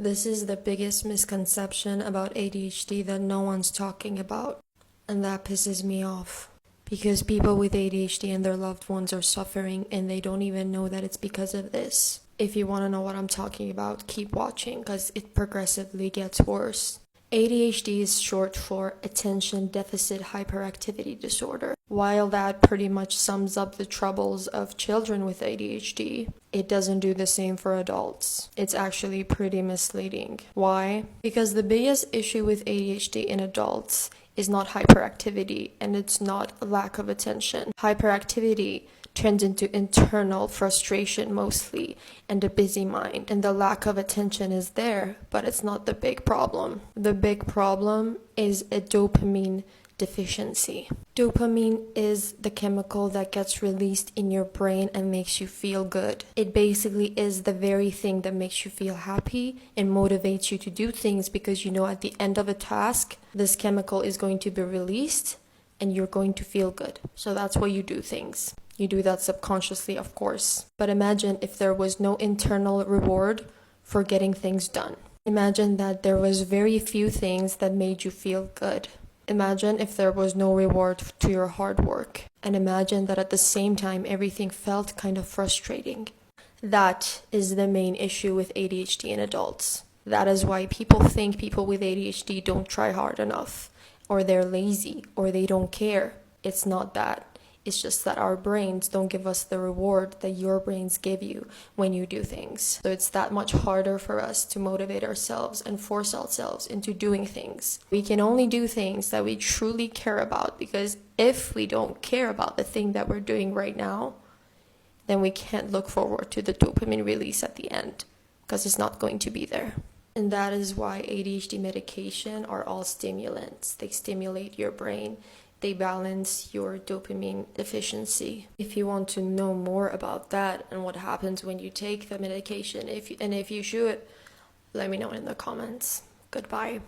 This is the biggest misconception about ADHD that no one's talking about, and that pisses me off. Because people with ADHD and their loved ones are suffering and they don't even know that it's because of this. If you want to know what I'm talking about, keep watching because it progressively gets worse. ADHD is short for Attention Deficit Hyperactivity Disorder. While that pretty much sums up the troubles of children with ADHD, it doesn't do the same for adults. It's actually pretty misleading. Why? Because the biggest issue with ADHD in adults is not hyperactivity and it's not a lack of attention. Hyperactivity turns into internal frustration mostly and a busy mind, and the lack of attention is there, but it's not the big problem. The big problem is a dopamine deficiency. Dopamine is the chemical that gets released in your brain and makes you feel good. It basically is the very thing that makes you feel happy and motivates you to do things, because you know at the end of a task, this chemical is going to be released and you're going to feel good. So that's why you do things. You do that subconsciously, of course. But imagine if there was no internal reward for getting things done. Imagine that there was very few things that made you feel good. Imagine if there was no reward to your hard work. And imagine that at the same time, everything felt kind of frustrating. That is the main issue with ADHD in adults. That is why people think people with ADHD don't try hard enough, or they're lazy, or they don't care. It's not that. It's just that our brains don't give us the reward that your brains give you when you do things. So it's that much harder for us to motivate ourselves and force ourselves into doing things. We can only do things that we truly care about, because if we don't care about the thing that we're doing right now, then we can't look forward to the dopamine release at the end, because it's not going to be there. And that is why ADHD medication are all stimulants. They stimulate your brain. They balance your dopamine deficiency. If you want to know more about that and what happens when you take the medication, if you should, let me know in the comments. Goodbye.